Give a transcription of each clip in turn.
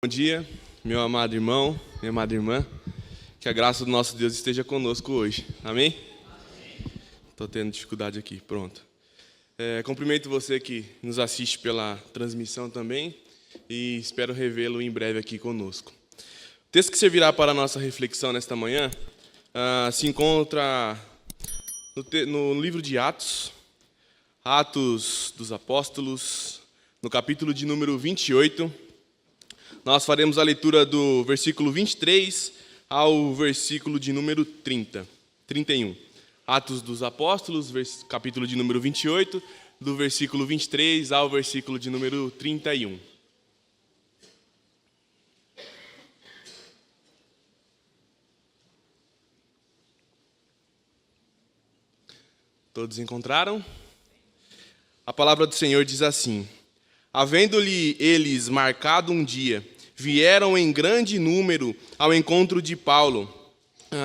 Bom dia, meu amado irmão, minha amada irmã. Que a graça do nosso Deus esteja conosco hoje. Amém? Estou tendo dificuldade aqui, pronto. Cumprimento você que nos assiste pela transmissão também e espero revê-lo em breve aqui conosco. O texto que servirá para a nossa reflexão nesta manhã se encontra no livro de Atos, Atos dos Apóstolos, no capítulo de número 28. Nós faremos a leitura do versículo 23 ao versículo de número 31. Atos dos Apóstolos, capítulo de número 28, do versículo 23 ao versículo de número 31. Todos encontraram? A palavra do Senhor diz assim: havendo-lhe eles marcado um dia, vieram em grande número ao encontro de Paulo,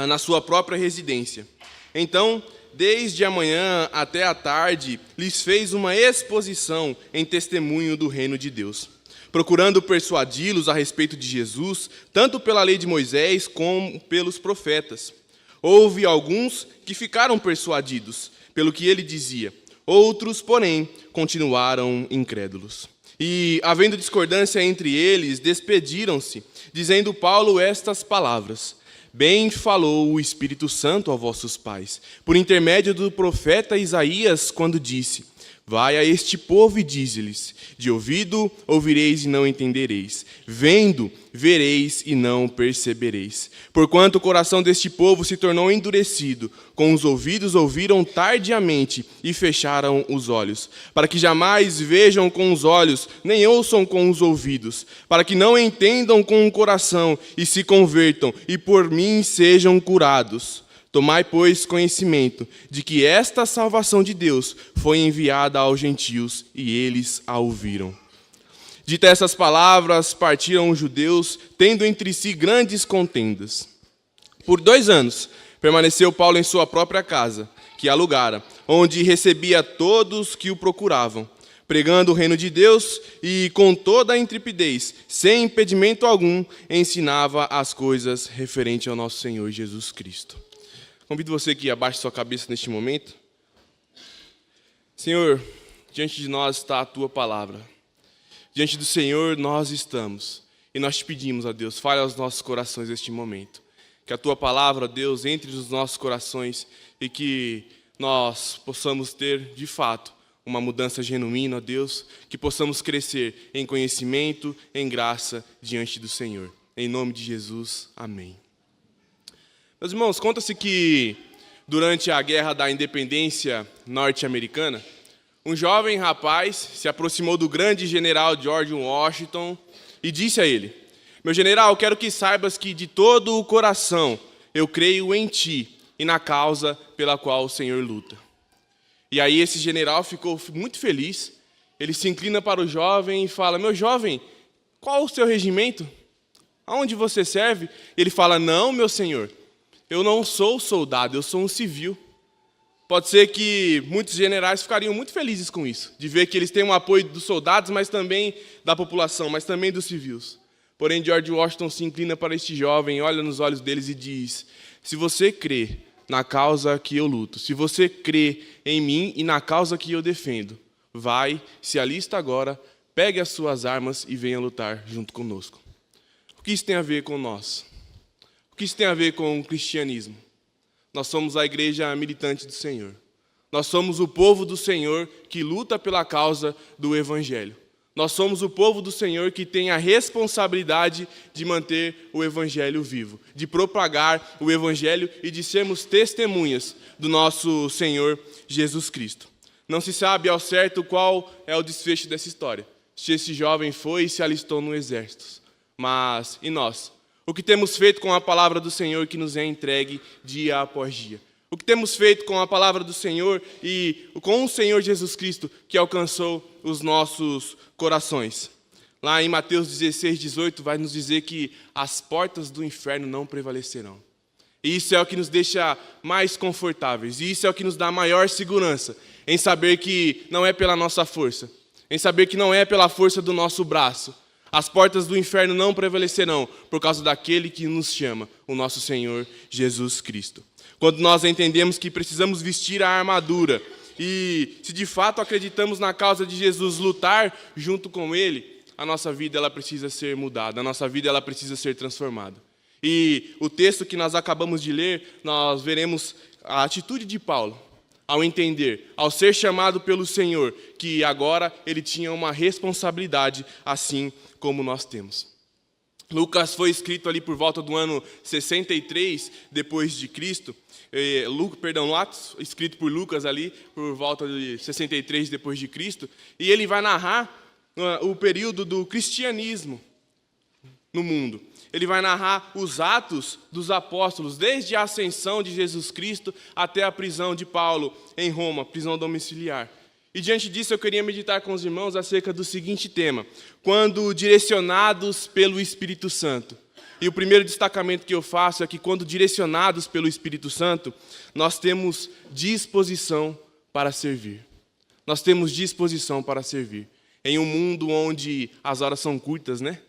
na sua própria residência. Então, desde a manhã até a tarde, lhes fez uma exposição em testemunho do reino de Deus, procurando persuadi-los a respeito de Jesus, tanto pela lei de Moisés como pelos profetas. Houve alguns que ficaram persuadidos pelo que ele dizia, outros, porém, continuaram incrédulos. E, havendo discordância entre eles, despediram-se, dizendo Paulo estas palavras: bem falou o Espírito Santo a vossos pais, por intermédio do profeta Isaías, quando disse: vai a este povo e dize-lhes, de ouvido ouvireis e não entendereis, vendo vereis e não percebereis. Porquanto o coração deste povo se tornou endurecido, com os ouvidos ouviram tardiamente e fecharam os olhos, para que jamais vejam com os olhos, nem ouçam com os ouvidos, para que não entendam com o coração e se convertam, e por mim sejam curados. Tomai, pois, conhecimento de que esta salvação de Deus foi enviada aos gentios, e eles a ouviram. Dita essas palavras, partiram os judeus, tendo entre si grandes contendas. Por 2 anos, permaneceu Paulo em sua própria casa, que alugara, onde recebia todos que o procuravam, pregando o reino de Deus e, com toda a intrepidez, sem impedimento algum, ensinava as coisas referentes ao nosso Senhor Jesus Cristo. Convido você que abaixe sua cabeça neste momento. Senhor, diante de nós está a Tua palavra. Diante do Senhor nós estamos. E nós te pedimos, ó Deus, fale aos nossos corações neste momento. Que a Tua palavra, ó Deus, entre nos nossos corações e que nós possamos ter, de fato, uma mudança genuína, ó Deus. Que possamos crescer em conhecimento, em graça, diante do Senhor. Em nome de Jesus, amém. Meus irmãos, conta-se que, durante a Guerra da Independência norte-americana, um jovem rapaz se aproximou do grande general George Washington e disse a ele: meu general, quero que saibas que de todo o coração eu creio em ti e na causa pela qual o Senhor luta. E aí esse general ficou muito feliz, ele se inclina para o jovem e fala: meu jovem, qual o seu regimento? Aonde você serve? Ele fala: não, meu senhor, eu não sou soldado, eu sou um civil. Pode ser que muitos generais ficariam muito felizes com isso, de ver que eles têm um apoio dos soldados, mas também da população, mas também dos civis. Porém, George Washington se inclina para este jovem, olha nos olhos deles e diz: se você crê na causa que eu luto, se você crê em mim e na causa que eu defendo, vai, se alista agora, pegue as suas armas e venha lutar junto conosco. O que isso tem a ver com nós? O que isso tem a ver com o cristianismo? Nós somos a igreja militante do Senhor. Nós somos o povo do Senhor que luta pela causa do Evangelho. Nós somos o povo do Senhor que tem a responsabilidade de manter o Evangelho vivo, de propagar o Evangelho e de sermos testemunhas do nosso Senhor Jesus Cristo. Não se sabe ao certo qual é o desfecho dessa história, se esse jovem foi e se alistou no exército. Mas, e nós? O que temos feito com a palavra do Senhor que nos é entregue dia após dia? O que temos feito com a palavra do Senhor e com o Senhor Jesus Cristo que alcançou os nossos corações? Lá em Mateus 16, 18, vai nos dizer que as portas do inferno não prevalecerão. E isso é o que nos deixa mais confortáveis. E isso é o que nos dá maior segurança em saber que não é pela nossa força, em saber que não é pela força do nosso braço, As portas do inferno não prevalecerão por causa daquele que nos chama, o nosso Senhor Jesus Cristo. Quando nós entendemos que precisamos vestir a armadura e, se de fato acreditamos na causa de Jesus, lutar junto com Ele, a nossa vida ela precisa ser mudada, a nossa vida ela precisa ser transformada. E o texto que nós acabamos de ler, nós veremos a atitude de Paulo ao entender, ao ser chamado pelo Senhor, que agora ele tinha uma responsabilidade, assim como nós temos. Lucas foi escrito ali por volta do ano 63 depois de Cristo. Atos, escrito por Lucas ali por volta de 63 depois de Cristo, e ele vai narrar o período do cristianismo no mundo. Ele vai narrar os atos dos apóstolos, desde a ascensão de Jesus Cristo até a prisão de Paulo em Roma, prisão domiciliar. E diante disso eu queria meditar com os irmãos acerca do seguinte tema: quando direcionados pelo Espírito Santo. E o primeiro destacamento que eu faço é que quando direcionados pelo Espírito Santo, nós temos disposição para servir. Nós temos disposição para servir. Em um mundo onde as horas são curtas, né?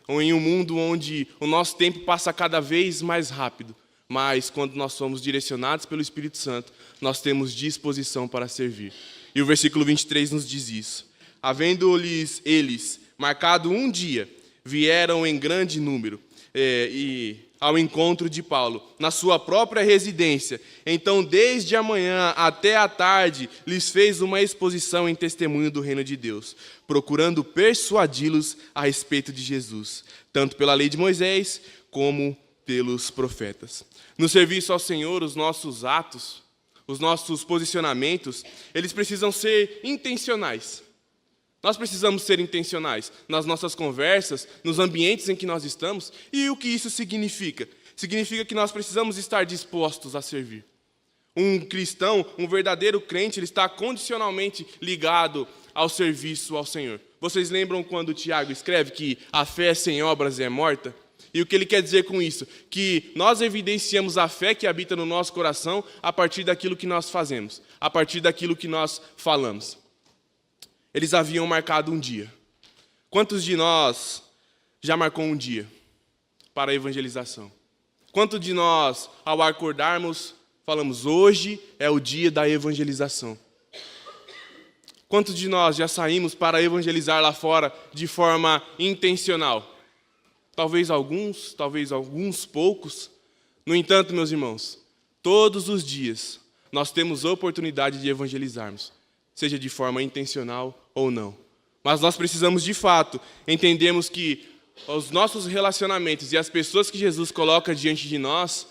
Ou em um mundo onde o nosso tempo passa cada vez mais rápido. Mas quando nós somos direcionados pelo Espírito Santo, nós temos disposição para servir. E o versículo 23 nos diz isso. Havendo-lhes eles marcado um dia, vieram em grande número e ao encontro de Paulo, na sua própria residência. Então, desde a manhã até a tarde, lhes fez uma exposição em testemunho do reino de Deus, procurando persuadi-los a respeito de Jesus, tanto pela lei de Moisés, como pelos profetas. No serviço ao Senhor, os nossos atos, os nossos posicionamentos, eles precisam ser intencionais. Nós precisamos ser intencionais nas nossas conversas, nos ambientes em que nós estamos. E o que isso significa? Significa que nós precisamos estar dispostos a servir. Um cristão, um verdadeiro crente, ele está condicionalmente ligado ao serviço ao Senhor. Vocês lembram quando Tiago escreve que a fé sem obras é morta? E o que ele quer dizer com isso? Que nós evidenciamos a fé que habita no nosso coração a partir daquilo que nós fazemos, a partir daquilo que nós falamos. Eles haviam marcado um dia. Quantos de nós já marcou um dia para a evangelização? Quantos de nós, ao acordarmos, falamos, hoje é o dia da evangelização? Quantos de nós já saímos para evangelizar lá fora de forma intencional? Talvez alguns poucos. No entanto, meus irmãos, todos os dias nós temos a oportunidade de evangelizarmos, seja de forma intencional ou não. Mas nós precisamos, de fato, entendermos que os nossos relacionamentos e as pessoas que Jesus coloca diante de nós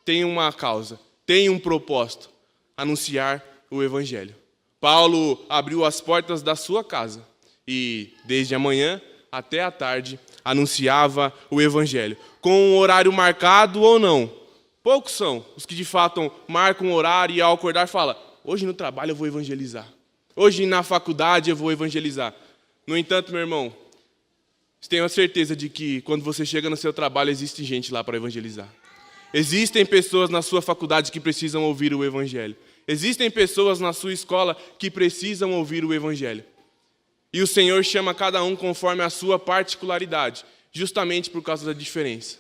têm uma causa, têm um propósito: anunciar o Evangelho. Paulo abriu as portas da sua casa e, desde a manhã até a tarde, anunciava o Evangelho. Com um horário marcado ou não. Poucos são os que, de fato, marcam um horário e, ao acordar, falam, hoje no trabalho eu vou evangelizar. Hoje na faculdade eu vou evangelizar. No entanto, meu irmão, tenho a certeza de que quando você chega no seu trabalho, existe gente lá para evangelizar. Existem pessoas na sua faculdade que precisam ouvir o Evangelho. Existem pessoas na sua escola que precisam ouvir o Evangelho. E o Senhor chama cada um conforme a sua particularidade, justamente por causa da diferença.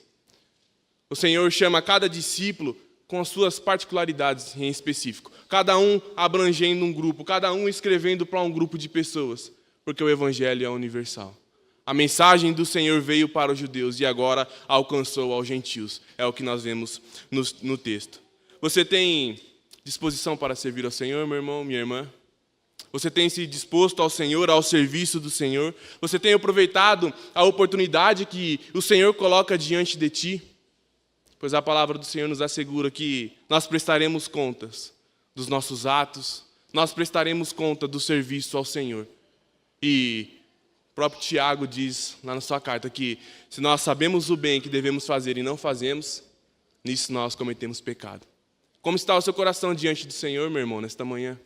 O Senhor chama cada discípulo com as suas particularidades em específico. Cada um abrangendo um grupo, cada um escrevendo para um grupo de pessoas, porque o Evangelho é universal. A mensagem do Senhor veio para os judeus e agora alcançou aos gentios. É o que nós vemos no texto. Você tem disposição para servir ao Senhor, meu irmão, minha irmã? Você tem se disposto ao Senhor, ao serviço do Senhor? Você tem aproveitado a oportunidade que o Senhor coloca diante de ti? Pois a palavra do Senhor nos assegura que nós prestaremos contas dos nossos atos, nós prestaremos conta do serviço ao Senhor. E o próprio Tiago diz lá na sua carta que se nós sabemos o bem que devemos fazer e não fazemos, nisso nós cometemos pecado. Como está o seu coração diante do Senhor, meu irmão, nesta manhã?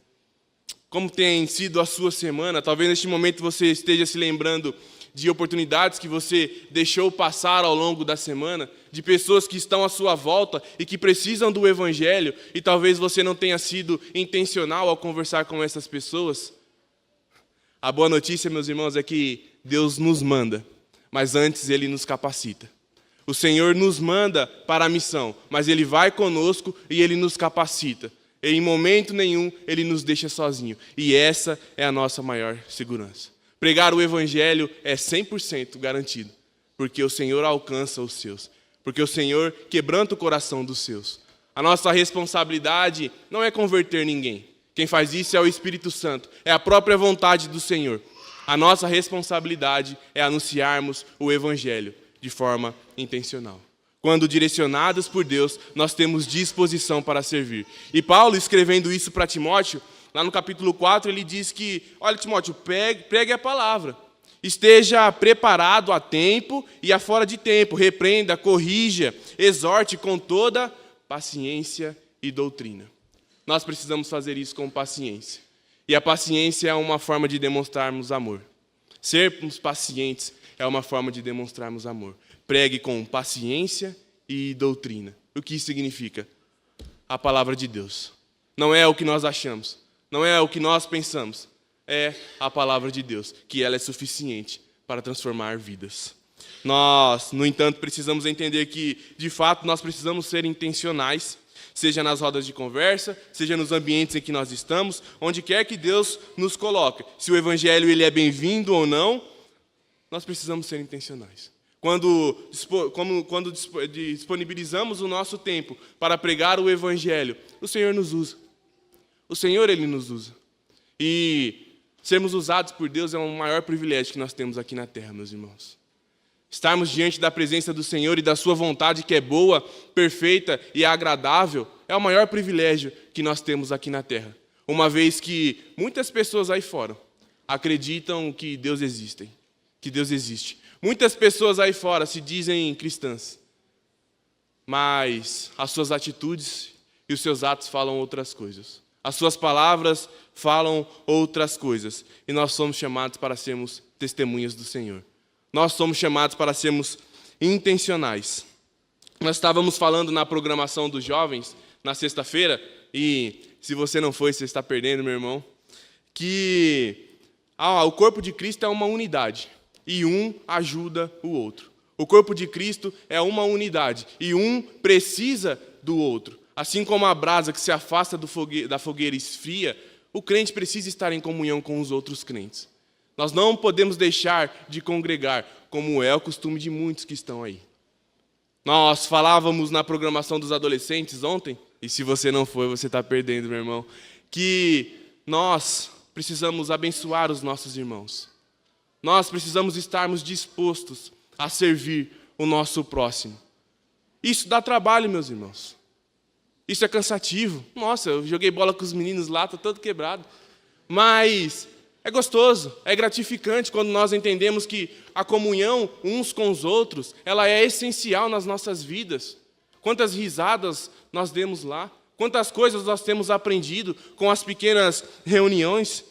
Como tem sido a sua semana? Talvez neste momento você esteja se lembrando de oportunidades que você deixou passar ao longo da semana, de pessoas que estão à sua volta e que precisam do Evangelho, e talvez você não tenha sido intencional ao conversar com essas pessoas. A boa notícia, meus irmãos, é que Deus nos manda, mas antes Ele nos capacita. O Senhor nos manda para a missão, mas Ele vai conosco e Ele nos capacita. E em momento nenhum Ele nos deixa sozinho. E essa é a nossa maior segurança. Pregar o Evangelho é 100% garantido, porque o Senhor alcança os seus, porque o Senhor quebranta o coração dos seus. A nossa responsabilidade não é converter ninguém. Quem faz isso é o Espírito Santo, é a própria vontade do Senhor. A nossa responsabilidade é anunciarmos o Evangelho de forma intencional. Quando direcionados por Deus, nós temos disposição para servir. E Paulo, escrevendo isso para Timóteo, lá no capítulo 4, ele diz que, olha, Timóteo, pregue a palavra. Esteja preparado a tempo e a fora de tempo. Repreenda, corrija, exorte com toda paciência e doutrina. Nós precisamos fazer isso com paciência. E a paciência é uma forma de demonstrarmos amor. Sermos pacientes é uma forma de demonstrarmos amor. Pregue com paciência e doutrina. O que isso significa? A palavra de Deus. Não é o que nós achamos, não é o que nós pensamos. É a palavra de Deus, que ela é suficiente para transformar vidas. Nós, no entanto, precisamos entender que, de fato, nós precisamos ser intencionais, seja nas rodas de conversa, seja nos ambientes em que nós estamos, onde quer que Deus nos coloque. Se o Evangelho ele é bem-vindo ou não, nós precisamos ser intencionais. Quando disponibilizamos o nosso tempo para pregar o Evangelho, o Senhor nos usa. O Senhor, Ele nos usa. E sermos usados por Deus é o maior privilégio que nós temos aqui na terra, meus irmãos. Estarmos diante da presença do Senhor e da sua vontade, que é boa, perfeita e agradável, é o maior privilégio que nós temos aqui na terra. Uma vez que muitas pessoas aí fora acreditam que Deus existe. Muitas pessoas aí fora se dizem cristãs, mas as suas atitudes e os seus atos falam outras coisas. As suas palavras falam outras coisas. E nós somos chamados para sermos testemunhas do Senhor. Nós somos chamados para sermos intencionais. Nós estávamos falando na programação dos jovens, na sexta-feira, e se você não foi, você está perdendo, meu irmão, que o corpo de Cristo é uma unidade. E um ajuda o outro. O corpo de Cristo é uma unidade. E um precisa do outro. Assim como a brasa que se afasta da fogueira esfria, o crente precisa estar em comunhão com os outros crentes. Nós não podemos deixar de congregar, como é o costume de muitos que estão aí. Nós falávamos na programação dos adolescentes ontem, e se você não foi, você está perdendo, meu irmão, que nós precisamos abençoar os nossos irmãos. Nós precisamos estarmos dispostos a servir o nosso próximo. Isso dá trabalho, meus irmãos. Isso é cansativo. Nossa, eu joguei bola com os meninos lá, estou todo quebrado. Mas é gostoso, é gratificante quando nós entendemos que a comunhão uns com os outros, ela é essencial nas nossas vidas. Quantas risadas nós demos lá, quantas coisas nós temos aprendido com as pequenas reuniões.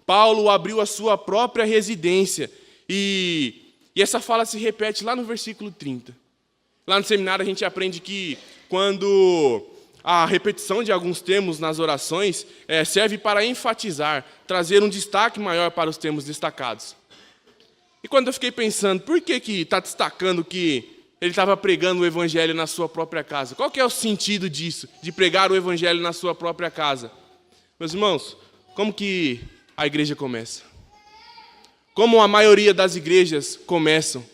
Paulo abriu a sua própria residência e essa fala se repete lá no versículo 30. Lá no seminário a gente aprende que quando a repetição de alguns termos nas orações serve para enfatizar, trazer um destaque maior para os termos destacados. E quando eu fiquei pensando, por que está destacando que ele estava pregando o Evangelho na sua própria casa? Qual que é o sentido disso, de pregar o Evangelho na sua própria casa? Meus irmãos, como que a igreja começa? Como a maioria das igrejas começam?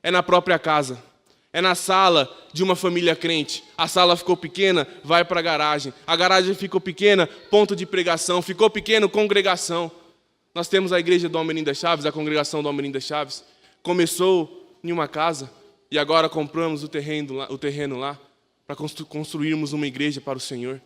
É na própria casa. É na sala de uma família crente. A sala ficou pequena, vai para a garagem. A garagem ficou pequena, ponto de pregação. Ficou pequeno, congregação. Nós temos a igreja do Almerim das Chaves, a congregação do Almerim das Chaves. Começou em uma casa e agora compramos o terreno lá para construirmos uma igreja para o Senhor.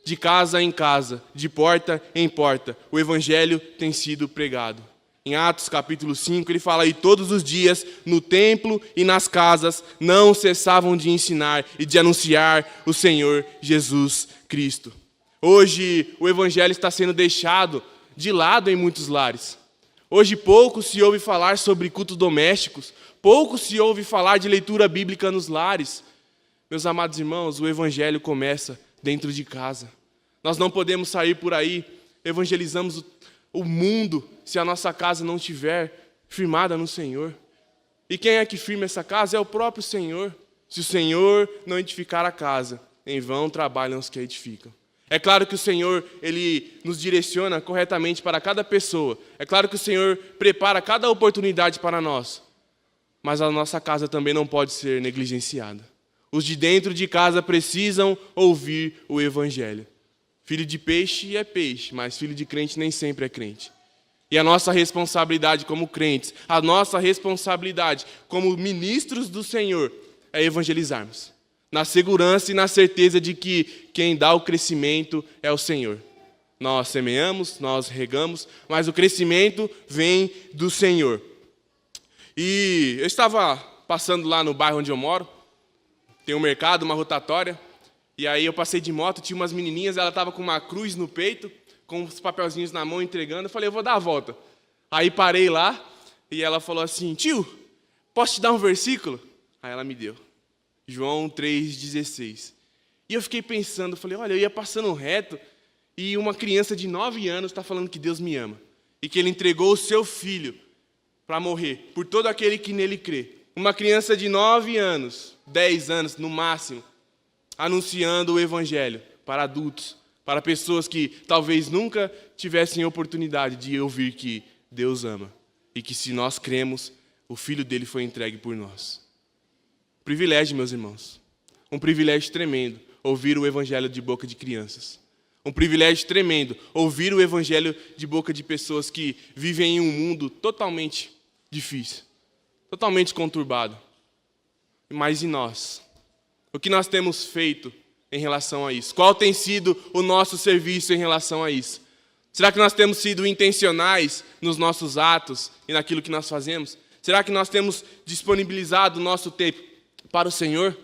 De casa em casa, de porta em porta, o Evangelho tem sido pregado. Em Atos capítulo 5, ele fala, e todos os dias, no templo e nas casas, não cessavam de ensinar e de anunciar o Senhor Jesus Cristo. Hoje, o Evangelho está sendo deixado de lado em muitos lares. Hoje, pouco se ouve falar sobre cultos domésticos, pouco se ouve falar de leitura bíblica nos lares. Meus amados irmãos, o Evangelho começa dentro de casa. Nós não podemos sair por aí, evangelizamos o mundo, se a nossa casa não estiver firmada no Senhor. E quem é que firma essa casa? É o próprio Senhor. Se o Senhor não edificar a casa, em vão trabalham os que a edificam. É claro que o Senhor, Ele nos direciona corretamente para cada pessoa. É claro que o Senhor prepara cada oportunidade para nós. Mas a nossa casa também não pode ser negligenciada. Os de dentro de casa precisam ouvir o Evangelho. Filho de peixe é peixe, mas filho de crente nem sempre é crente. E a nossa responsabilidade como crentes, a nossa responsabilidade como ministros do Senhor é evangelizarmos. Na segurança e na certeza de que quem dá o crescimento é o Senhor. Nós semeamos, nós regamos, mas o crescimento vem do Senhor. E eu estava passando lá no bairro onde eu moro, tem um mercado, uma rotatória, e aí eu passei de moto, tinha umas menininhas, ela estava com uma cruz no peito, com os papelzinhos na mão, entregando. Eu falei, eu vou dar a volta. Aí parei lá, e ela falou assim, tio, posso te dar um versículo? Aí ela me deu. João 3,16. E eu fiquei pensando, falei, olha, eu ia passando reto, e uma criança de 9 anos está falando que Deus me ama. E que Ele entregou o seu filho para morrer, por todo aquele que nele crê. Uma criança de 9 anos, 10 anos no máximo, anunciando o Evangelho para adultos, para pessoas que talvez nunca tivessem oportunidade de ouvir que Deus ama. E que se nós cremos, o Filho dele foi entregue por nós. Privilégio, meus irmãos. Um privilégio tremendo ouvir o Evangelho de boca de crianças. Um privilégio tremendo ouvir o Evangelho de boca de pessoas que vivem em um mundo totalmente difícil, totalmente conturbado. Mas e nós? O que nós temos feito em relação a isso? Qual tem sido o nosso serviço em relação a isso? Será que nós temos sido intencionais nos nossos atos e naquilo que nós fazemos? Será que nós temos disponibilizado o nosso tempo para o Senhor?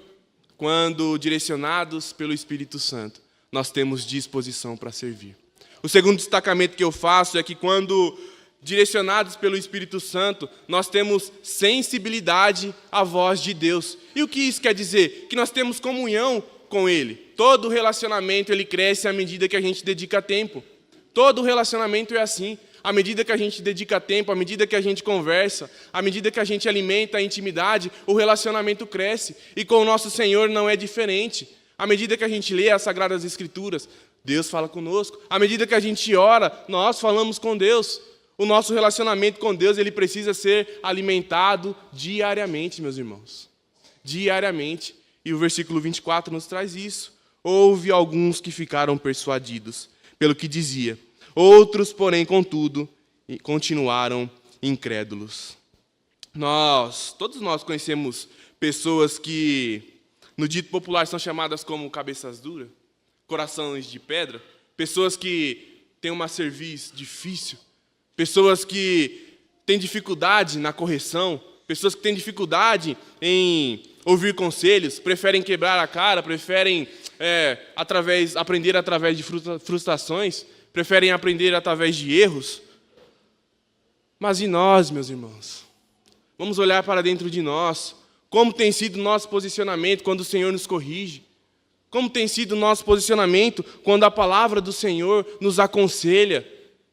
Quando direcionados pelo Espírito Santo, nós temos disposição para servir. O segundo destacamento que eu faço é que quando direcionados pelo Espírito Santo, nós temos sensibilidade à voz de Deus. E o que isso quer dizer? Que nós temos comunhão com Ele. Todo relacionamento ele cresce à medida que a gente dedica tempo. Todo relacionamento é assim. À medida que a gente dedica tempo, à medida que a gente conversa, à medida que a gente alimenta a intimidade, o relacionamento cresce. E com o nosso Senhor não é diferente. À medida que a gente lê as Sagradas Escrituras, Deus fala conosco. À medida que a gente ora, nós falamos com Deus. O nosso relacionamento com Deus, ele precisa ser alimentado diariamente, meus irmãos. Diariamente. E o versículo 24 nos traz isso. Houve alguns que ficaram persuadidos pelo que dizia. Outros, porém, contudo, continuaram incrédulos. Todos nós conhecemos pessoas que, no dito popular, são chamadas como cabeças duras, corações de pedra, pessoas que têm uma cerviz difícil, pessoas que têm dificuldade na correção, pessoas que têm dificuldade em ouvir conselhos, preferem quebrar a cara, preferem aprender através de frustrações, preferem aprender através de erros. Mas e nós, meus irmãos? Vamos olhar para dentro de nós. Como tem sido o nosso posicionamento quando o Senhor nos corrige? Como tem sido o nosso posicionamento quando a palavra do Senhor nos aconselha?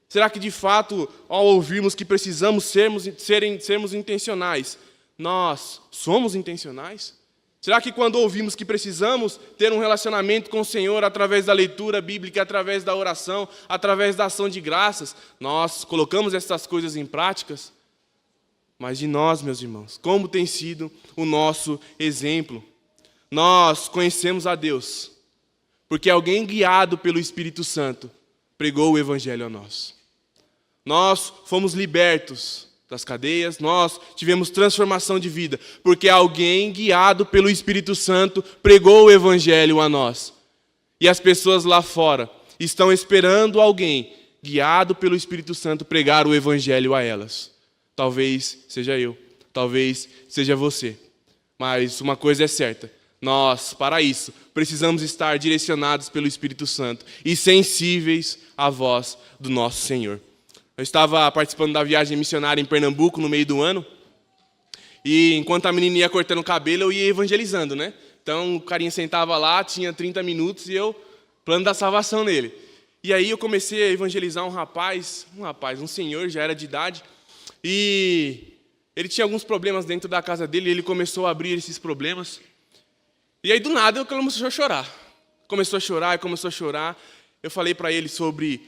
Será que, de fato, ao ouvirmos que precisamos sermos intencionais, nós somos intencionais? Será que quando ouvimos que precisamos ter um relacionamento com o Senhor através da leitura bíblica, através da oração, através da ação de graças, nós colocamos essas coisas em práticas? Mas de nós, meus irmãos, como tem sido o nosso exemplo? Nós conhecemos a Deus, porque alguém guiado pelo Espírito Santo pregou o Evangelho a nós. Nós fomos libertos das cadeias, nós tivemos transformação de vida, porque alguém guiado pelo Espírito Santo pregou o Evangelho a nós. E as pessoas lá fora estão esperando alguém guiado pelo Espírito Santo pregar o Evangelho a elas. Talvez seja eu, talvez seja você. Mas uma coisa é certa, nós, para isso, precisamos estar direcionados pelo Espírito Santo e sensíveis à voz do nosso Senhor. Eu estava participando da viagem missionária em Pernambuco no meio do ano. E enquanto a menina ia cortando o cabelo, eu ia evangelizando, né? Então o carinha sentava lá, tinha 30 minutos e eu, plano da salvação nele. E aí eu comecei a evangelizar um senhor, já era de idade. E Ele tinha alguns problemas dentro da casa dele e ele começou a abrir esses problemas. E aí, do nada, ele começou a chorar. Começou a chorar e começou a chorar. Eu falei para ele sobre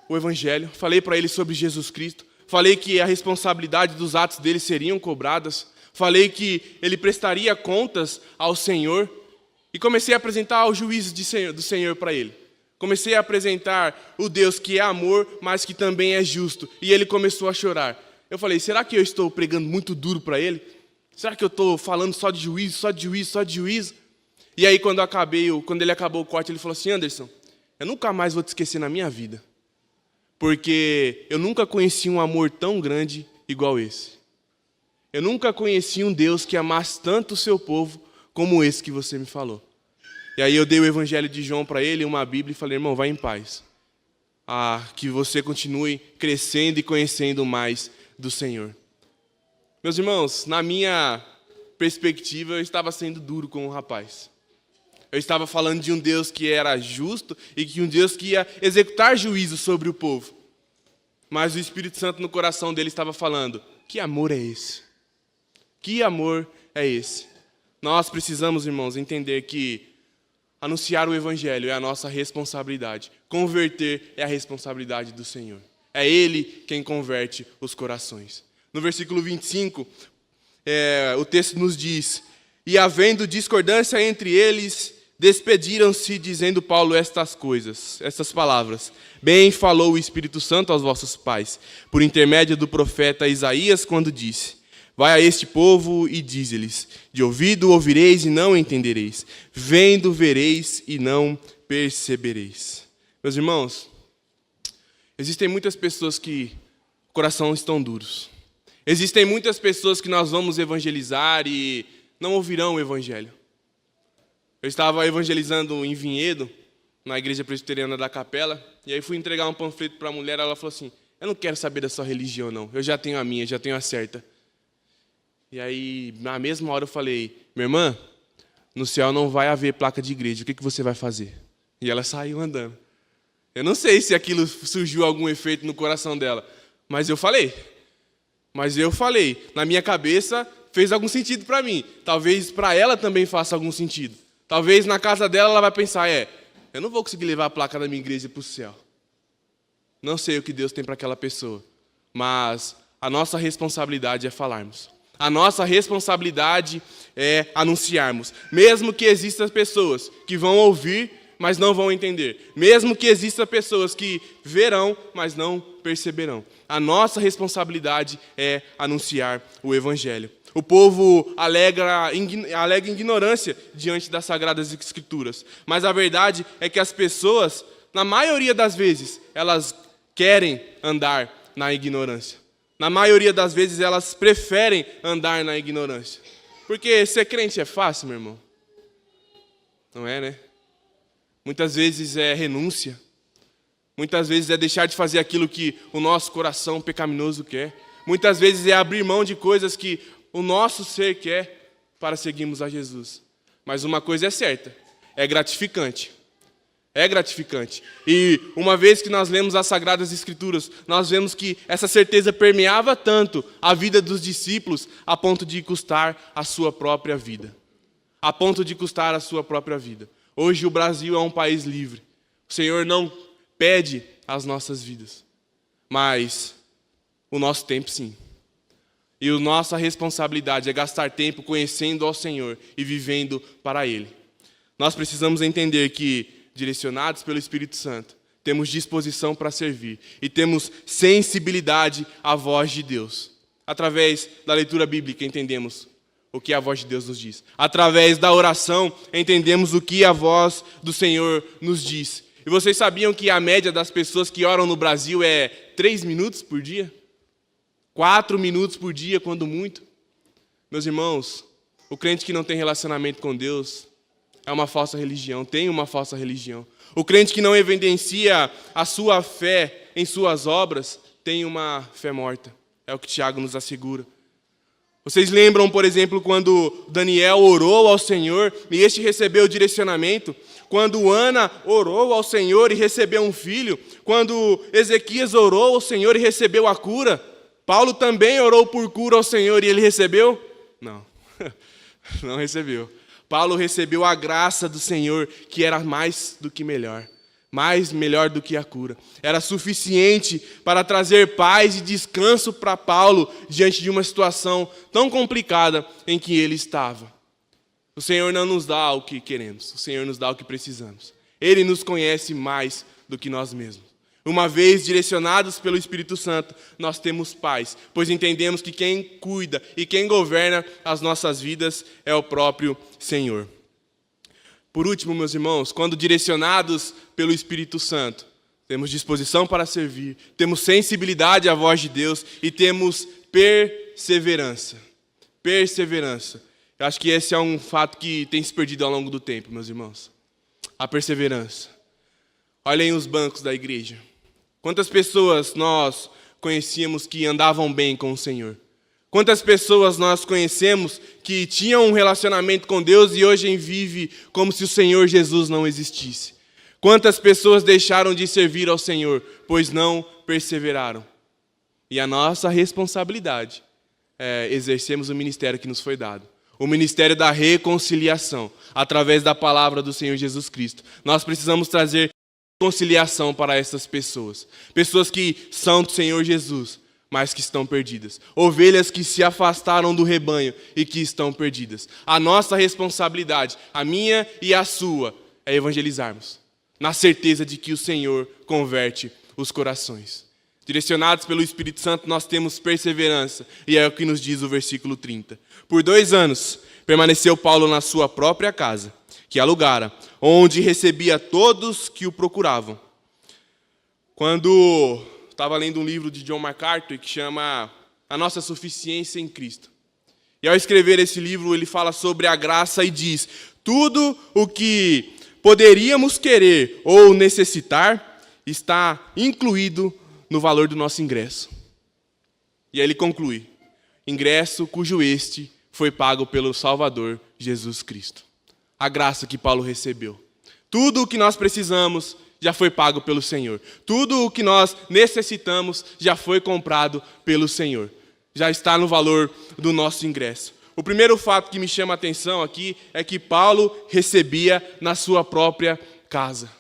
o Evangelho, falei para ele sobre Jesus Cristo, falei que a responsabilidade dos atos dele seriam cobradas, falei que ele prestaria contas ao Senhor e comecei a apresentar o juízo do Senhor para ele. Comecei a apresentar o Deus que é amor, mas que também é justo. E ele começou a chorar. Eu falei, será que eu estou pregando muito duro para ele? Será que eu estou falando só de juízo, só de juízo, só de juízo? E aí, quando ele acabou o corte, ele falou assim, Anderson, eu nunca mais vou te esquecer na minha vida. Porque eu nunca conheci um amor tão grande igual esse. Eu nunca conheci um Deus que amasse tanto o seu povo como esse que você me falou. E aí eu dei o Evangelho de João para ele, uma Bíblia, e falei, irmão, vai em paz. Que você continue crescendo e conhecendo mais do Senhor. Meus irmãos, na minha perspectiva, eu estava sendo duro com o rapaz. Eu estava falando de um Deus que era justo e que um Deus que ia executar juízo sobre o povo. Mas o Espírito Santo no coração dele estava falando, que amor é esse? Que amor é esse? Nós precisamos, irmãos, entender que anunciar o Evangelho é a nossa responsabilidade. Converter é a responsabilidade do Senhor. É Ele quem converte os corações. No versículo 25, o texto nos diz, e havendo discordância entre eles, despediram-se, dizendo Paulo estas palavras. Bem falou o Espírito Santo aos vossos pais, por intermédio do profeta Isaías, quando disse, vai a este povo e dize-lhes, de ouvido ouvireis e não entendereis, vendo vereis e não percebereis. Meus irmãos, existem muitas pessoas que o coração estão duros. Existem muitas pessoas que nós vamos evangelizar e não ouvirão o Evangelho. Eu estava evangelizando em Vinhedo, na igreja presbiteriana da Capela, e aí fui entregar um panfleto para a mulher, ela falou assim, eu não quero saber da sua religião não, eu já tenho a minha, já tenho a certa. E aí, na mesma hora eu falei, minha irmã, no céu não vai haver placa de igreja, o que você vai fazer? E ela saiu andando. Eu não sei se aquilo surgiu algum efeito no coração dela, mas eu falei. Na minha cabeça fez algum sentido para mim, talvez para ela também faça algum sentido. Talvez na casa dela ela vai pensar, eu não vou conseguir levar a placa da minha igreja para o céu. Não sei o que Deus tem para aquela pessoa, mas a nossa responsabilidade é falarmos. A nossa responsabilidade é anunciarmos. Mesmo que existam pessoas que vão ouvir, mas não vão entender. Mesmo que existam pessoas que verão, mas não perceberão. A nossa responsabilidade é anunciar o Evangelho. O povo alega ignorância diante das Sagradas Escrituras. Mas a verdade é que as pessoas, na maioria das vezes, elas querem andar na ignorância. Na maioria das vezes, elas preferem andar na ignorância. Porque ser crente é fácil, meu irmão? Não é, né? Muitas vezes é renúncia. Muitas vezes é deixar de fazer aquilo que o nosso coração pecaminoso quer. Muitas vezes é abrir mão de coisas que o nosso ser quer para seguirmos a Jesus. Mas uma coisa é certa, é gratificante. É gratificante. E uma vez que nós lemos as Sagradas Escrituras, nós vemos que essa certeza permeava tanto a vida dos discípulos a ponto de custar a sua própria vida. A ponto de custar a sua própria vida. Hoje o Brasil é um país livre. O Senhor não pede as nossas vidas, mas o nosso tempo sim. E a nossa responsabilidade é gastar tempo conhecendo ao Senhor e vivendo para Ele. Nós precisamos entender que, direcionados pelo Espírito Santo, temos disposição para servir e temos sensibilidade à voz de Deus. Através da leitura bíblica entendemos o que a voz de Deus nos diz. Através da oração entendemos o que a voz do Senhor nos diz. E vocês sabiam que a média das pessoas que oram no Brasil é 3 minutos por dia? 4 minutos por dia, quando muito? Meus irmãos, o crente que não tem relacionamento com Deus é uma falsa religião, tem uma falsa religião. O crente que não evidencia a sua fé em suas obras tem uma fé morta. É o que Tiago nos assegura. Vocês lembram, por exemplo, quando Daniel orou ao Senhor e este recebeu o direcionamento? Quando Ana orou ao Senhor e recebeu um filho? Quando Ezequias orou ao Senhor e recebeu a cura? Paulo também orou por cura ao Senhor e ele recebeu? Não, não recebeu. Paulo recebeu a graça do Senhor, que era mais do que melhor. Mais melhor do que a cura. Era suficiente para trazer paz e descanso para Paulo diante de uma situação tão complicada em que ele estava. O Senhor não nos dá o que queremos, o Senhor nos dá o que precisamos. Ele nos conhece mais do que nós mesmos. Uma vez direcionados pelo Espírito Santo, nós temos paz, pois entendemos que quem cuida e quem governa as nossas vidas é o próprio Senhor. Por último, meus irmãos, quando direcionados pelo Espírito Santo, temos disposição para servir, temos sensibilidade à voz de Deus e temos perseverança. Perseverança. Eu acho que esse é um fato que tem se perdido ao longo do tempo, meus irmãos. A perseverança. Olhem os bancos da igreja. Quantas pessoas nós conhecíamos que andavam bem com o Senhor? Quantas pessoas nós conhecemos que tinham um relacionamento com Deus e hoje vivem como se o Senhor Jesus não existisse? Quantas pessoas deixaram de servir ao Senhor, pois não perseveraram? E a nossa responsabilidade é exercermos o ministério que nos foi dado. O ministério da reconciliação, através da palavra do Senhor Jesus Cristo. Nós precisamos trazer reconciliação para essas pessoas. Pessoas que são do Senhor Jesus, mas que estão perdidas. Ovelhas que se afastaram do rebanho e que estão perdidas. A nossa responsabilidade, a minha e a sua, é evangelizarmos. Na certeza de que o Senhor converte os corações. Direcionados pelo Espírito Santo, nós temos perseverança. E é o que nos diz o versículo 30. Por 2 anos, permaneceu Paulo na sua própria casa, que alugara, onde recebia todos que o procuravam. Quando estava lendo um livro de John MacArthur que chama A Nossa Suficiência em Cristo. E ao escrever esse livro, ele fala sobre a graça e diz: tudo o que poderíamos querer ou necessitar está incluído no valor do nosso ingresso. E aí ele conclui: ingresso cujo este foi pago pelo Salvador Jesus Cristo. A graça que Paulo recebeu. Tudo o que nós precisamos já foi pago pelo Senhor. Tudo o que nós necessitamos já foi comprado pelo Senhor. Já está no valor do nosso ingresso. O primeiro fato que me chama a atenção aqui é que Paulo recebia na sua própria casa.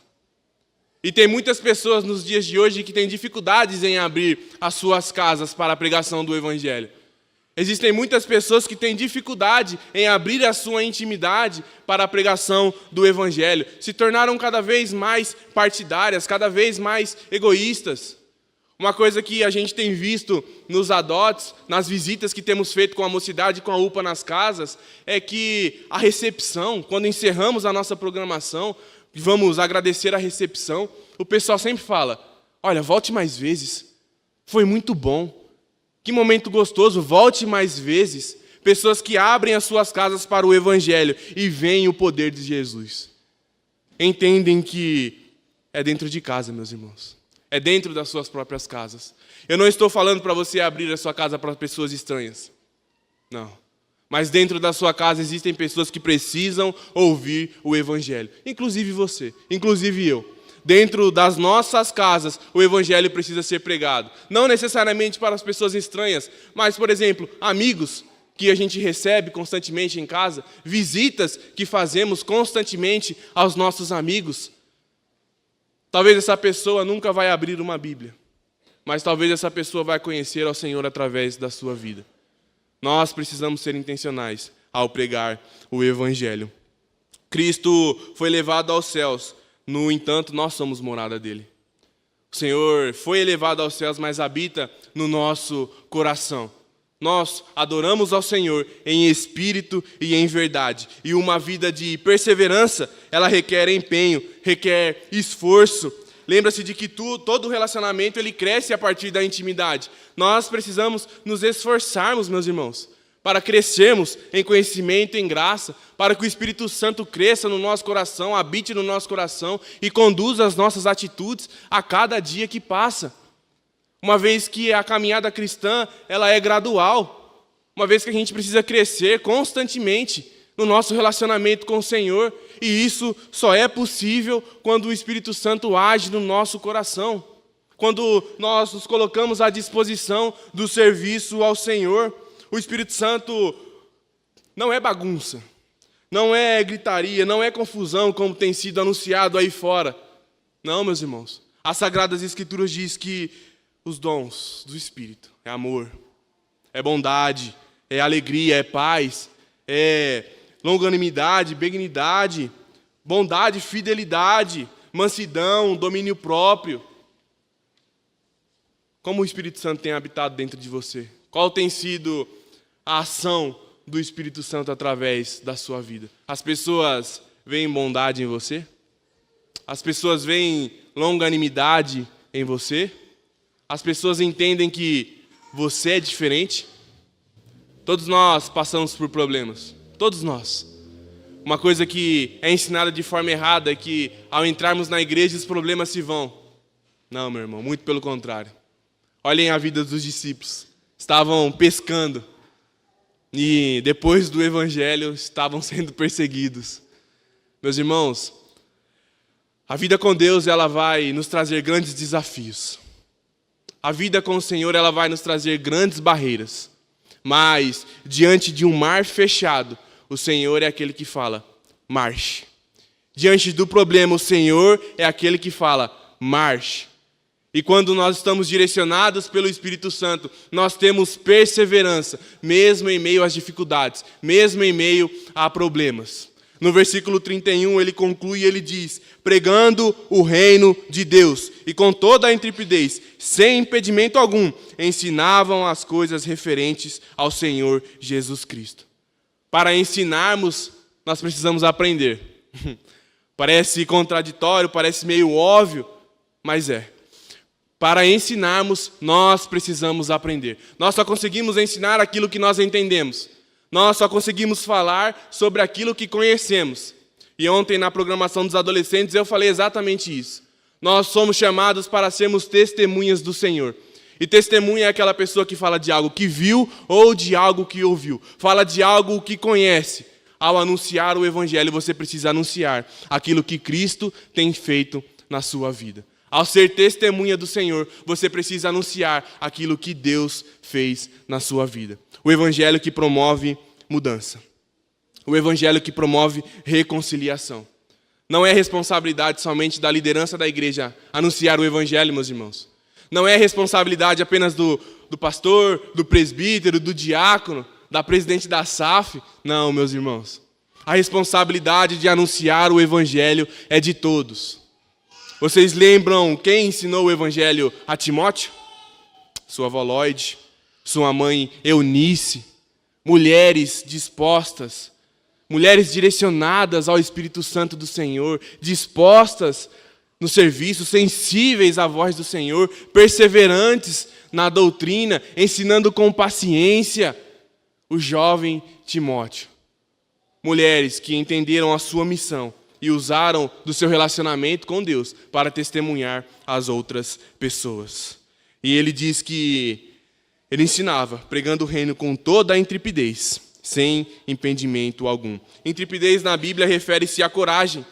E tem muitas pessoas nos dias de hoje que têm dificuldades em abrir as suas casas para a pregação do Evangelho. Existem muitas pessoas que têm dificuldade em abrir a sua intimidade para a pregação do Evangelho. Se tornaram cada vez mais partidárias, cada vez mais egoístas. Uma coisa que a gente tem visto nos adotes, nas visitas que temos feito com a mocidade e com a UPA nas casas, é que a recepção, quando encerramos a nossa programação, vamos agradecer a recepção, o pessoal sempre fala: olha, volte mais vezes, foi muito bom. Que momento gostoso, volte mais vezes. Pessoas que abrem as suas casas para o Evangelho e veem o poder de Jesus. Entendem que é dentro de casa, meus irmãos. É dentro das suas próprias casas. Eu não estou falando para você abrir a sua casa para pessoas estranhas. Não. Mas dentro da sua casa existem pessoas que precisam ouvir o Evangelho. Inclusive você, inclusive eu. Dentro das nossas casas, o Evangelho precisa ser pregado. Não necessariamente para as pessoas estranhas, mas, por exemplo, amigos que a gente recebe constantemente em casa, visitas que fazemos constantemente aos nossos amigos. Talvez essa pessoa nunca vai abrir uma Bíblia, mas talvez essa pessoa vai conhecer ao Senhor através da sua vida. Nós precisamos ser intencionais ao pregar o Evangelho. Cristo foi levado aos céus. No entanto, nós somos morada dele. O Senhor foi elevado aos céus, mas habita no nosso coração. Nós adoramos ao Senhor em espírito e em verdade. E uma vida de perseverança, ela requer empenho, requer esforço. Lembra-se de que todo relacionamento ele cresce a partir da intimidade. Nós precisamos nos esforçarmos, meus irmãos, para crescermos em conhecimento e em graça, para que o Espírito Santo cresça no nosso coração, habite no nosso coração e conduza as nossas atitudes a cada dia que passa. Uma vez que a caminhada cristã ela é gradual, uma vez que a gente precisa crescer constantemente no nosso relacionamento com o Senhor, e isso só é possível quando o Espírito Santo age no nosso coração. Quando nós nos colocamos à disposição do serviço ao Senhor, o Espírito Santo não é bagunça, não é gritaria, não é confusão como tem sido anunciado aí fora. Não, meus irmãos. As Sagradas Escrituras diz que os dons do Espírito é amor, é bondade, é alegria, é paz, é longanimidade, benignidade, bondade, fidelidade, mansidão, domínio próprio. Como o Espírito Santo tem habitado dentro de você? Qual tem sido a ação do Espírito Santo através da sua vida? As pessoas veem bondade em você? As pessoas veem longanimidade em você? As pessoas entendem que você é diferente? Todos nós passamos por problemas. Todos nós. Uma coisa que é ensinada de forma errada é que ao entrarmos na igreja os problemas se vão. Não, meu irmão, muito pelo contrário. Olhem a vida dos discípulos. Estavam pescando e depois do evangelho estavam sendo perseguidos. Meus irmãos, a vida com Deus ela vai nos trazer grandes desafios. A vida com o Senhor ela vai nos trazer grandes barreiras. Mas diante de um mar fechado, o Senhor é aquele que fala, marche. Diante do problema, o Senhor é aquele que fala, marche. E quando nós estamos direcionados pelo Espírito Santo, nós temos perseverança, mesmo em meio às dificuldades, mesmo em meio a problemas. No versículo 31, ele conclui e ele diz, pregando o reino de Deus, e com toda a intrepidez, sem impedimento algum, ensinavam as coisas referentes ao Senhor Jesus Cristo. Para ensinarmos, nós precisamos aprender. Parece contraditório, parece meio óbvio, mas é. Para ensinarmos, nós precisamos aprender. Nós só conseguimos ensinar aquilo que nós entendemos. Nós só conseguimos falar sobre aquilo que conhecemos. E ontem, na programação dos adolescentes, eu falei exatamente isso. Nós somos chamados para sermos testemunhas do Senhor. E testemunha é aquela pessoa que fala de algo que viu ou de algo que ouviu. Fala de algo que conhece. Ao anunciar o Evangelho, você precisa anunciar aquilo que Cristo tem feito na sua vida. Ao ser testemunha do Senhor, você precisa anunciar aquilo que Deus fez na sua vida. O Evangelho que promove mudança. O Evangelho que promove reconciliação. Não é responsabilidade somente da liderança da igreja anunciar o Evangelho, meus irmãos. Não é responsabilidade apenas do pastor, do presbítero, do diácono, da presidente da SAF. Não, meus irmãos. A responsabilidade de anunciar o Evangelho é de todos. Vocês lembram quem ensinou o Evangelho a Timóteo? Sua avó Lloyd, sua mãe Eunice, mulheres dispostas, mulheres direcionadas ao Espírito Santo do Senhor, dispostas no serviço, sensíveis à voz do Senhor, perseverantes na doutrina, ensinando com paciência o jovem Timóteo. Mulheres que entenderam a sua missão e usaram do seu relacionamento com Deus para testemunhar às outras pessoas. E ele diz que ele ensinava, pregando o reino com toda a intrepidez, sem impedimento algum. Intrepidez na Bíblia refere-se à coragem,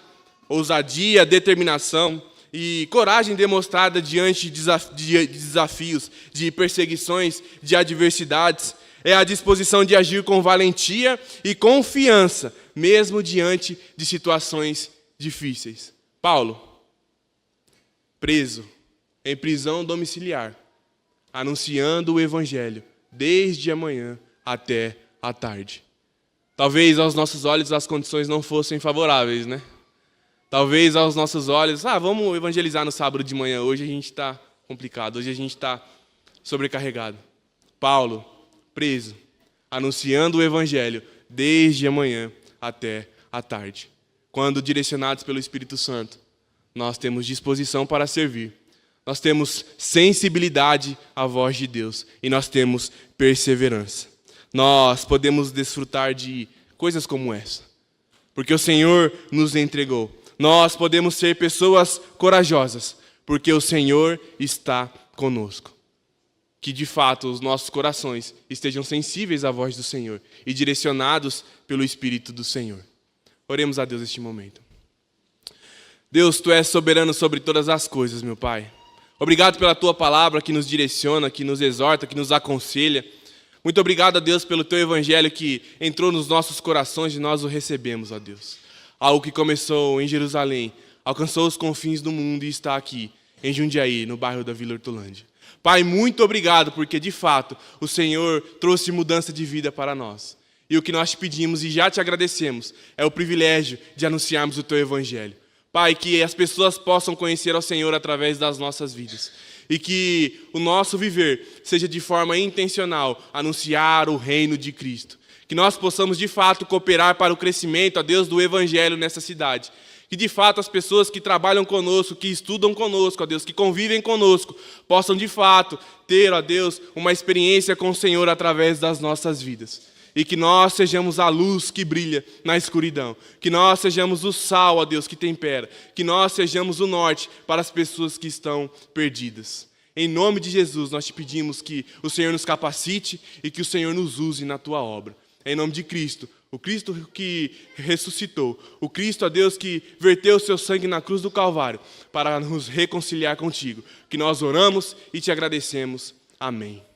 ousadia, determinação e coragem demonstrada diante de desafios, de perseguições, de adversidades. É a disposição de agir com valentia e confiança, mesmo diante de situações difíceis. Paulo, preso em prisão domiciliar, anunciando o Evangelho desde a manhã até a tarde. Talvez aos nossos olhos as condições não fossem favoráveis, né? Talvez aos nossos olhos, vamos evangelizar no sábado de manhã, hoje a gente está complicado, hoje a gente está sobrecarregado. Paulo, preso, anunciando o Evangelho desde a manhã até a tarde. Quando direcionados pelo Espírito Santo, nós temos disposição para servir. Nós temos sensibilidade à voz de Deus e nós temos perseverança. Nós podemos desfrutar de coisas como essa, porque o Senhor nos entregou. Nós podemos ser pessoas corajosas, porque o Senhor está conosco. Que de fato os nossos corações estejam sensíveis à voz do Senhor e direcionados pelo Espírito do Senhor. Oremos a Deus neste momento. Deus, Tu és soberano sobre todas as coisas, meu Pai. Obrigado pela tua palavra que nos direciona, que nos exorta, que nos aconselha. Muito obrigado, ó Deus, pelo teu evangelho que entrou nos nossos corações e nós o recebemos, ó Deus. Algo que começou em Jerusalém, alcançou os confins do mundo e está aqui, em Jundiaí, no bairro da Vila Hortolândia. Pai, muito obrigado, porque de fato o Senhor trouxe mudança de vida para nós. E o que nós te pedimos e já te agradecemos é o privilégio de anunciarmos o teu evangelho. Pai, que as pessoas possam conhecer ao Senhor através das nossas vidas. E que o nosso viver seja de forma intencional anunciar o reino de Cristo. Que nós possamos de fato cooperar para o crescimento, ó Deus, do evangelho nessa cidade. Que de fato as pessoas que trabalham conosco, que estudam conosco, ó Deus, que convivem conosco, possam de fato ter, ó Deus, uma experiência com o Senhor através das nossas vidas. E que nós sejamos a luz que brilha na escuridão. Que nós sejamos o sal, ó Deus, que tempera. Que nós sejamos o norte para as pessoas que estão perdidas. Em nome de Jesus, nós te pedimos que o Senhor nos capacite e que o Senhor nos use na tua obra. Em nome de Cristo, o Cristo que ressuscitou, o Cristo, ó Deus, que verteu o seu sangue na cruz do Calvário para nos reconciliar contigo. Que nós oramos e te agradecemos. Amém.